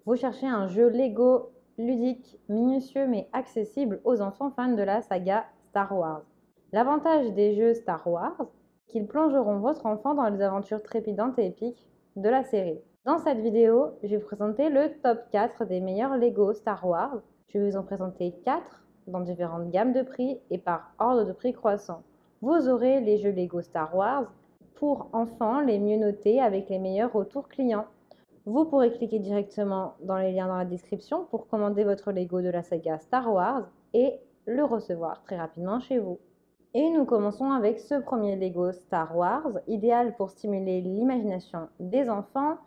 Vous cherchez un jeu Lego ludique, minutieux mais accessible aux enfants fans de la saga Star Wars. L'avantage des jeux Star Wars, c'est qu'ils plongeront votre enfant dans les aventures trépidantes et épiques de la série. Dans cette vidéo, je vais vous présenter le top 4 des meilleurs Lego Star Wars. Je vais vous en présenter 4 dans différentes gammes de prix et par ordre de prix croissant. Vous aurez les jeux Lego Star Wars pour enfants les mieux notés avec les meilleurs retours clients. Vous pourrez cliquer directement dans les liens dans la description pour commander votre Lego de la saga Star Wars et le recevoir très rapidement chez vous. Et nous commençons avec ce premier Lego Star Wars, idéal pour stimuler l'imagination des enfants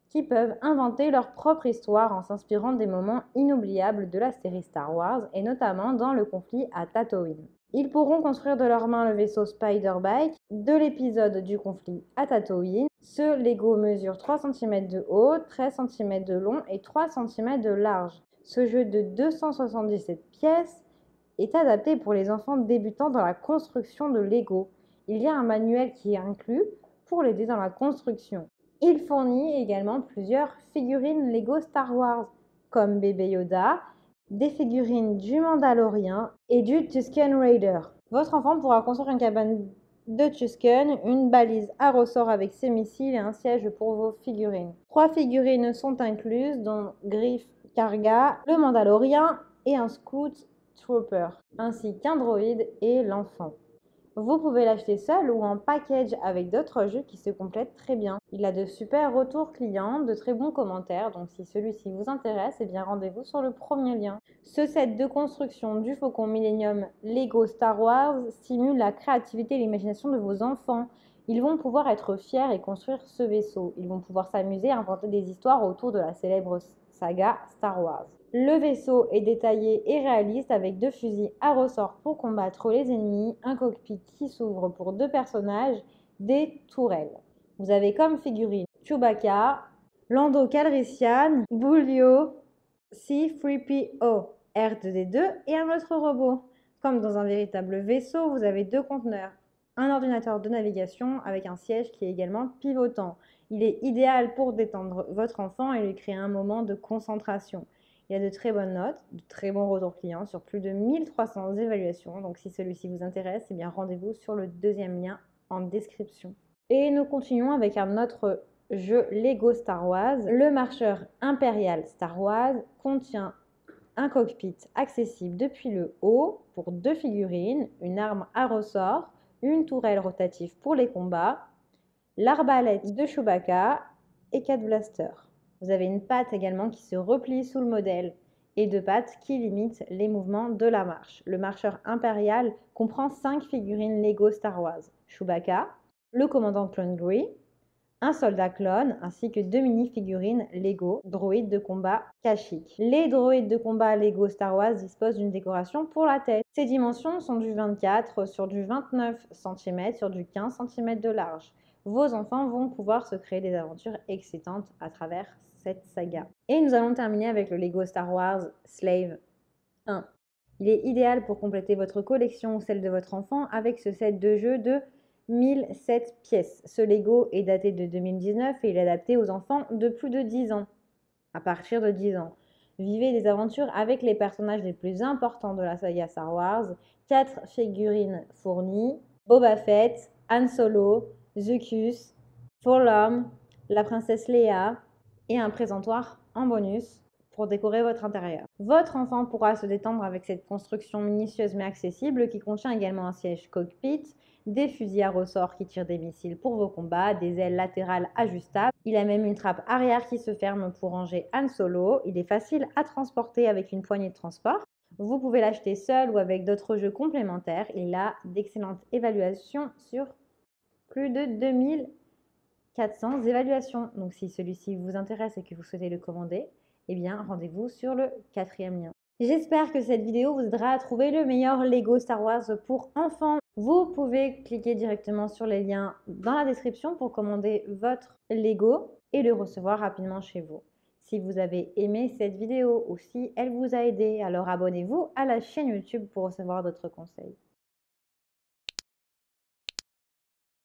qui peuvent inventer leur propre histoire en s'inspirant des moments inoubliables de la série Star Wars et notamment dans le conflit à Tatooine. Ils pourront construire de leurs mains le vaisseau Spider-Bike de l'épisode du conflit à Tatooine. Ce Lego mesure 3 cm de haut, 13 cm de long et 3 cm de large. Ce jeu de 277 pièces est adapté pour les enfants débutants dans la construction de Lego. Il y a un manuel qui est inclus pour l'aider dans la construction. Il fournit également plusieurs figurines Lego Star Wars, comme bébé Yoda, des figurines du Mandalorian et du Tusken Raider. Votre enfant pourra construire une cabane de Tusken, une balise à ressort avec ses missiles et un siège pour vos figurines. 3 figurines sont incluses, dont Griff Karga, le Mandalorian et un Scout Trooper, ainsi qu'un droïde et l'enfant. Vous pouvez l'acheter seul ou en package avec d'autres jeux qui se complètent très bien. Il a de super retours clients, de très bons commentaires, donc si celui-ci vous intéresse, eh bien rendez-vous sur le premier lien. Ce set de construction du Faucon Millennium Lego Star Wars stimule la créativité et l'imagination de vos enfants. Ils vont pouvoir être fiers et construire ce vaisseau. Ils vont pouvoir s'amuser à inventer des histoires autour de la célèbre saga Star Wars. Le vaisseau est détaillé et réaliste avec 2 fusils à ressort pour combattre les ennemis, un cockpit qui s'ouvre pour 2 personnages, des tourelles. Vous avez comme figurine Chewbacca, Lando Calrissian, Boolio, C-3PO, R2D2 et un autre robot. Comme dans un véritable vaisseau, vous avez 2 conteneurs, un ordinateur de navigation avec un siège qui est également pivotant. Il est idéal pour détendre votre enfant et lui créer un moment de concentration. Il y a de très bonnes notes, de très bons retours clients sur plus de 1300 évaluations. Donc si celui-ci vous intéresse, eh bien rendez-vous sur le deuxième lien en description. Et nous continuons avec un autre jeu Lego Star Wars. Le marcheur impérial Star Wars contient un cockpit accessible depuis le haut pour 2 figurines, une arme à ressort, une tourelle rotative pour les combats, l'arbalète de Chewbacca et 4 blasters. Vous avez une patte également qui se replie sous le modèle et 2 pattes qui limitent les mouvements de la marche. Le marcheur impérial comprend 5 figurines Lego Star Wars. Chewbacca, le commandant Clone Gris, un soldat clone ainsi que 2 mini-figurines Lego droïdes de combat Kashyyyk. Les droïdes de combat Lego Star Wars disposent d'une décoration pour la tête. Ces dimensions sont du 24 sur du 29 cm sur du 15 cm de large. Vos enfants vont pouvoir se créer des aventures excitantes à travers cette saga. Et nous allons terminer avec le Lego Star Wars Slave 1. Il est idéal pour compléter votre collection ou celle de votre enfant avec ce set de jeux de 1007 pièces. Ce Lego est daté de 2019 et il est adapté aux enfants de plus de 10 ans. À partir de 10 ans. Vivez des aventures avec les personnages les plus importants de la saga Star Wars. 4 figurines fournies. Boba Fett, Han Solo, Zuckuss, Forlorn, la princesse Leia et un présentoir en bonus pour décorer votre intérieur. Votre enfant pourra se détendre avec cette construction minutieuse mais accessible qui contient également un siège cockpit, des fusils à ressort qui tirent des missiles pour vos combats, des ailes latérales ajustables. Il a même une trappe arrière qui se ferme pour ranger Han Solo. Il est facile à transporter avec une poignée de transport. Vous pouvez l'acheter seul ou avec d'autres jeux complémentaires. Il a d'excellentes évaluations sur plus de 2400 évaluations. Donc si celui-ci vous intéresse et que vous souhaitez le commander, eh bien rendez-vous sur le 4e lien. J'espère que cette vidéo vous aidera à trouver le meilleur Lego Star Wars pour enfants. Vous pouvez cliquer directement sur les liens dans la description pour commander votre Lego et le recevoir rapidement chez vous. Si vous avez aimé cette vidéo ou si elle vous a aidé, alors abonnez-vous à la chaîne YouTube pour recevoir d'autres conseils.